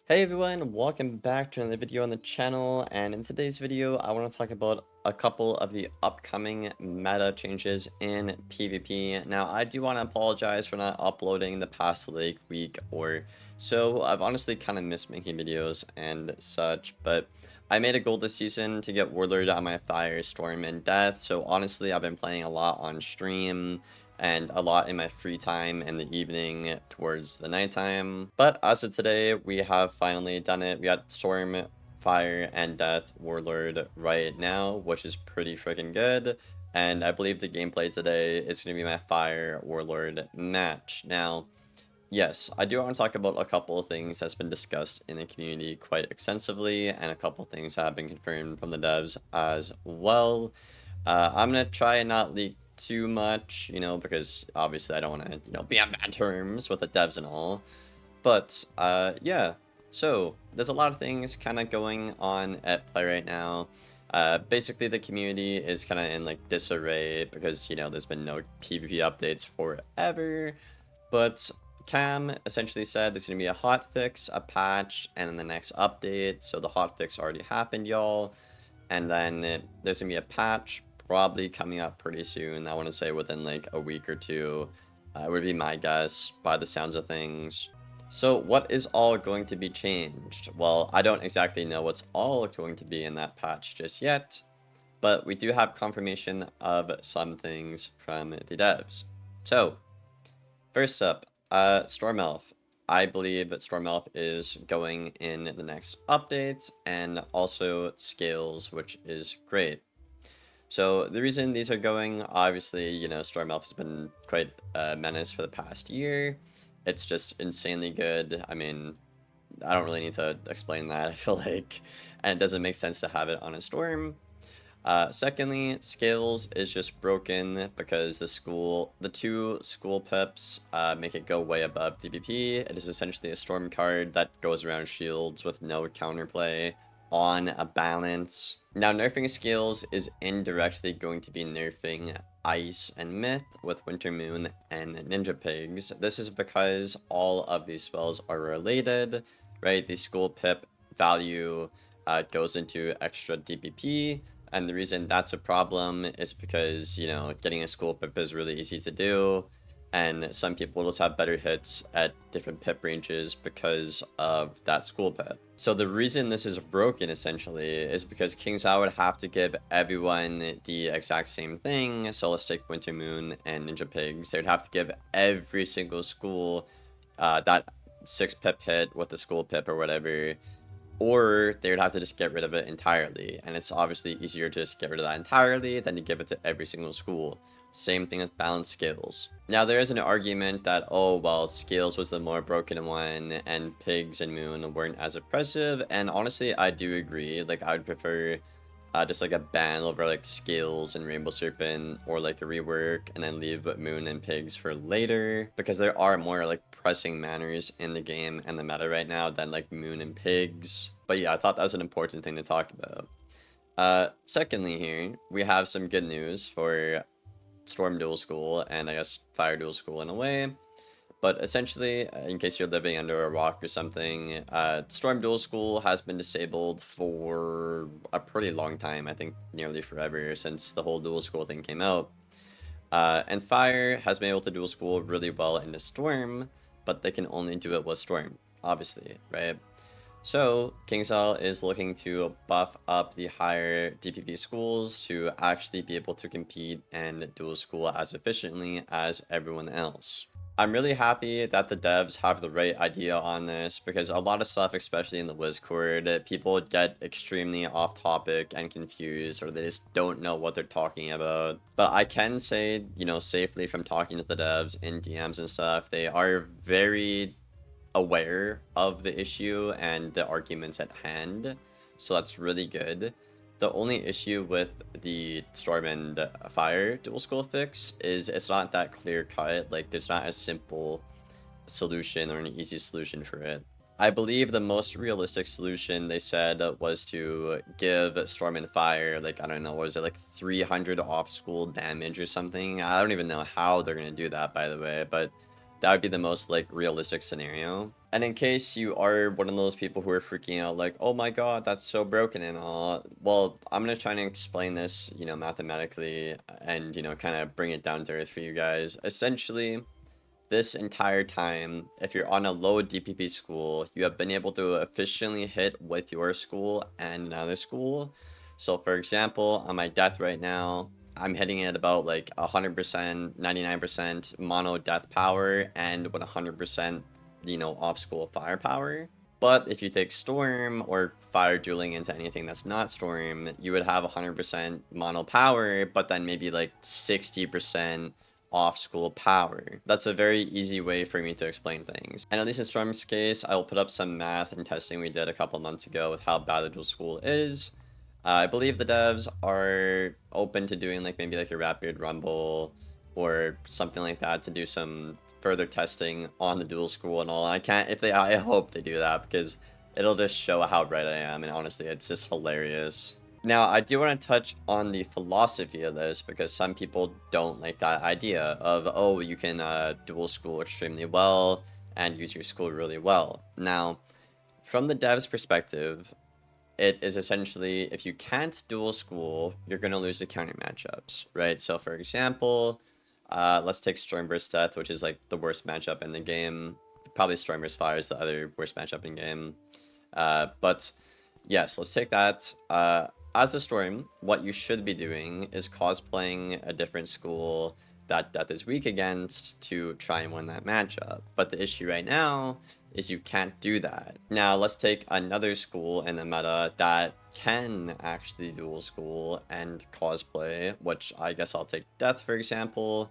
Hey everyone, welcome back to another video on the channel, and in today's video I want to talk about a couple of the upcoming meta changes in PvP. Now I do want to apologize for not uploading the past like week or so. I've honestly kind of missed making videos and such, but I made a goal this season to get Warlord on my Fire, Storm, and Death, so honestly I've been playing a lot on stream and a lot in my free time in the evening towards the nighttime. But as of today, we have finally done it. We got Storm, Fire, and Death Warlord right now, which is pretty freaking good. And I believe the gameplay today is going to be my Fire Warlord match. Now, yes, I do want to talk about a couple of things that's been discussed in the community quite extensively, and a couple of things that have been confirmed from the devs as well. I'm going to try and not leak too much, because obviously I don't want to, be on bad terms with the devs and all. But, yeah. So, there's a lot of things kind of going on at play right now. Basically, the community is kind of in, like, disarray because, there's been no PvP updates forever. But Cam essentially said there's going to be a hotfix, a patch, and then the next update. So, the hotfix already happened, y'all. And then there's going to be a patch probably coming up pretty soon. I want to say within like a week or two, would be my guess by the sounds of things. So what is all going to be changed? Well, I don't exactly know what's all going to be in that patch just yet, but we do have confirmation of some things from the devs. So first up, Storm Elf. I believe that Storm Elf is going in the next update, and also Scales, which is great. So the reason these are going, obviously, Storm Elf has been quite a menace for the past year. It's just insanely good. I mean, I don't really need to explain that, I feel like. And it doesn't make sense to have it on a Storm. Secondly, Scales is just broken because the two school pips make it go way above DPP. It is essentially a Storm card that goes around shields with no counterplay on a balance. Now, nerfing Scales is indirectly going to be nerfing Ice and Myth with Winter Moon and Ninja Pigs. This is because all of these spells are related, right? The school pip value goes into extra DPP, and the reason that's a problem is because, getting a school pip is really easy to do, and some people just have better hits at different pip ranges because of that school pip. So the reason this is broken, essentially, is because KingsIsle would have to give everyone the exact same thing. So let's take Winter Moon and Ninja Pigs. They would have to give every single school that 6 pip hit with the school pip or whatever, or they would have to just get rid of it entirely. And it's obviously easier to just get rid of that entirely than to give it to every single school. Same thing with balanced Scales. Now, there is an argument that, oh, well, Scales was the more broken one, and Pigs and Moon weren't as oppressive, and honestly, I do agree. Like, I would prefer just, like, a ban over, like, Scales and Rainbow Serpent, or, like, a rework, and then leave Moon and Pigs for later, because there are more, like, pressing manners in the game and the meta right now than, like, Moon and Pigs. But yeah, I thought that was an important thing to talk about. Secondly here, we have some good news for Storm Dual School, and I guess Fire Dual School in a way. But essentially, in case you're living under a rock or something, Storm Dual School has been disabled for a pretty long time. I think nearly forever, since the whole Dual School thing came out. And Fire has been able to Dual School really well into Storm, but they can only do it with Storm, obviously, right? So, KingsIsle is looking to buff up the higher DPP schools to actually be able to compete and dual school as efficiently as everyone else. I'm really happy that the devs have the right idea on this, because a lot of stuff, especially in the Discord, people get extremely off topic and confused, or they just don't know what they're talking about. But I can say, safely from talking to the devs in DMs and stuff, they are very aware of the issue and the arguments at hand, so that's really good. The only issue with the Storm and Fire dual school fix is it's not that clear cut. Like, there's not a simple solution or an easy solution for it. I believe the most realistic solution, they said, was to give Storm and Fire, like, I don't know, what was it, like 300 off school damage or something? I don't even know how they're gonna do that, by the way, but that would be the most, like, realistic scenario. And in case you are one of those people who are freaking out like, oh my god, that's so broken and all, well, I'm gonna try and explain this, mathematically and, kind of bring it down to earth for you guys. Essentially, this entire time, if you're on a low DPP school, you have been able to efficiently hit with your school and another school. So for example, on my death right now, I'm hitting at about like 100%, 99% mono death power and 100%, off school firepower. But if you take Storm or fire dueling into anything that's not Storm, you would have 100% mono power, but then maybe like 60% off school power. That's a very easy way for me to explain things. And at least in Storm's case, I will put up some math and testing we did a couple months ago with how bad the dual school is. I believe the devs are open to doing like maybe like a Rapid Rumble or something like that to do some further testing on the dual school and all. I hope they do that because it'll just show how right I am, and honestly, it's just hilarious. Now, I do want to touch on the philosophy of this because some people don't like that idea of, oh, you can dual school extremely well and use your school really well. Now, from the dev's perspective, it is essentially, if you can't dual school, you're going to lose the counter matchups, right? So, for example, let's take Storm vs. Death, which is like the worst matchup in the game. Probably Storm vs. Fire is the other worst matchup in game. But yes, let's take that. As the Storm, what you should be doing is cosplaying a different school that Death is weak against to try and win that matchup. But the issue right now is you can't do that. Now, let's take another school in the meta that can actually dual school and cosplay, which I guess I'll take Death, for example,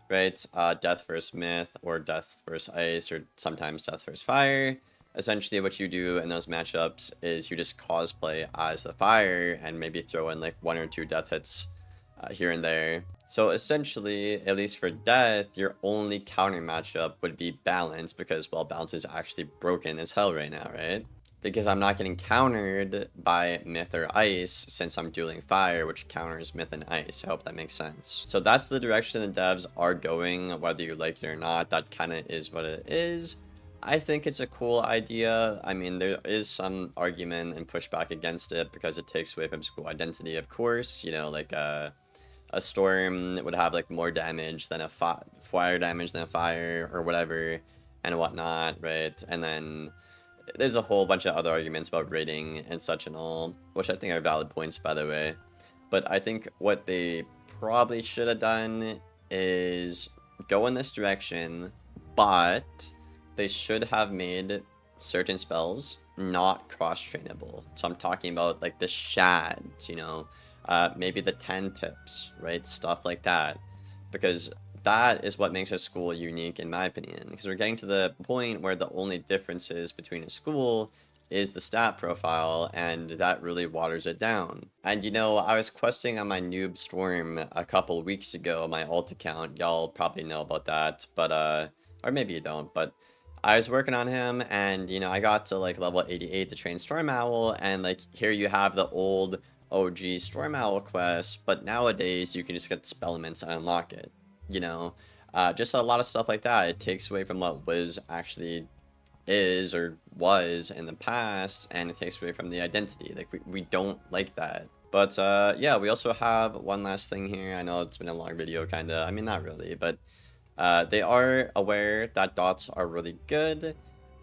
right? Death vs. Myth, or Death vs. Ice, or sometimes Death vs. Fire. Essentially, what you do in those matchups is you just cosplay as the fire and maybe throw in like 1 or 2 death hits here and there. So essentially, at least for death, your only counter matchup would be balance because, well, balance is actually broken as hell right now, right? Because I'm not getting countered by Myth or Ice since I'm dueling fire, which counters Myth and Ice. I hope that makes sense. So that's the direction the devs are going, whether you like it or not. That kind of is what it is. I think it's a cool idea. I mean, there is some argument and pushback against it because it takes away from school identity, of course. Like a Storm would have like more damage than a fire damage than a fire or whatever and whatnot, right? And then there's a whole bunch of other arguments about rating and such and all, which I think are valid points, by the way. But I think what they probably should have done is go in this direction, but they should have made certain spells not cross-trainable. So I'm talking about like the shads, maybe the 10 pips, right? Stuff like that. Because that is what makes a school unique, in my opinion. Because we're getting to the point where the only differences between a school is the stat profile, and that really waters it down. And I was questing on my noob Storm a couple weeks ago, my alt account. Y'all probably know about that, but or maybe you don't, but I was working on him, and I got to like level 88 to train Storm Owl, and like here you have the old OG Storm Owl quest, but nowadays you can just get spell elements and unlock it. Just a lot of stuff like that. It takes away from what Wiz actually is or was in the past, and it takes away from the identity. Like we don't like that. But yeah, we also have one last thing here. I know it's been a long video, kinda. I mean, not really, but they are aware that dots are really good,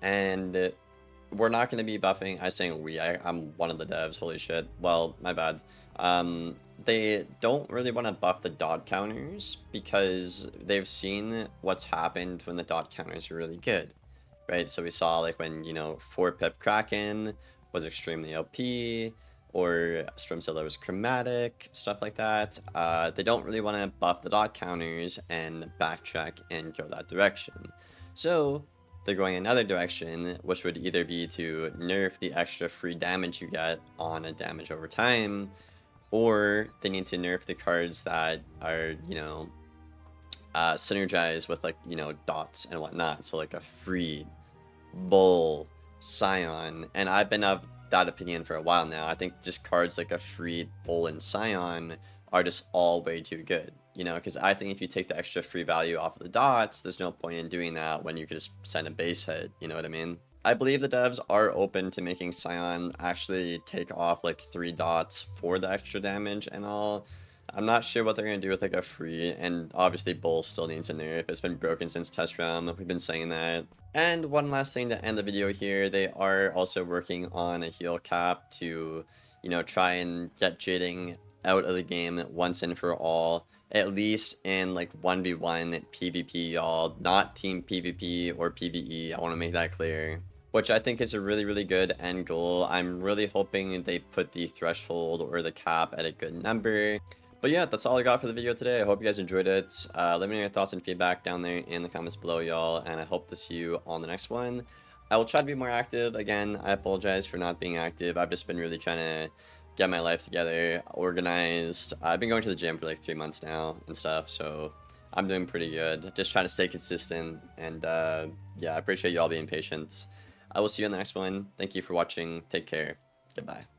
and we're not going to be buffing. I'm saying I'm one of the devs, holy shit. Well, my bad. They don't really want to buff the dot counters because they've seen what's happened when the dot counters are really good, right? So we saw like when, 4-pip Kraken was extremely OP, or Stormzilla was chromatic, stuff like that. They don't really want to buff the dot counters and backtrack and go that direction. So they're going another direction, which would either be to nerf the extra free damage you get on a damage over time, or they need to nerf the cards that are, synergized with like, dots and whatnot. So like a free Bull, Scion, and I've been of that opinion for a while now. I think just cards like a free Bull and Scion are just all way too good. You know, because I think if you take the extra free value off of the dots, there's no point in doing that when you could just send a base hit, you know what I mean? I believe the devs are open to making Scion actually take off like 3 dots for the extra damage and all. I'm not sure what they're going to do with like a free, and obviously Bull still needs a nerf. It's been broken since test round, we've been saying that. And one last thing to end the video here, they are also working on a heal cap to, you know, try and get Jading out of the game once and for all. At least in like 1v1 PvP, y'all, not team PvP or PvE. I want to make that clear. Which I think is a really, really good end goal. I'm really hoping they put the threshold or the cap at a good number. But yeah, that's all I got for the video today. I hope you guys enjoyed it. Let me know your thoughts and feedback down there in the comments below, y'all. And I hope to see you on the next one. I will try to be more active. Again, I apologize for not being active. I've just been really trying to get my life together, organized. I've been going to the gym for like 3 months now and stuff, so I'm doing pretty good. Just trying to stay consistent, and yeah, I appreciate you all being patient. I will see you in the next one. Thank you for watching. Take care. Goodbye.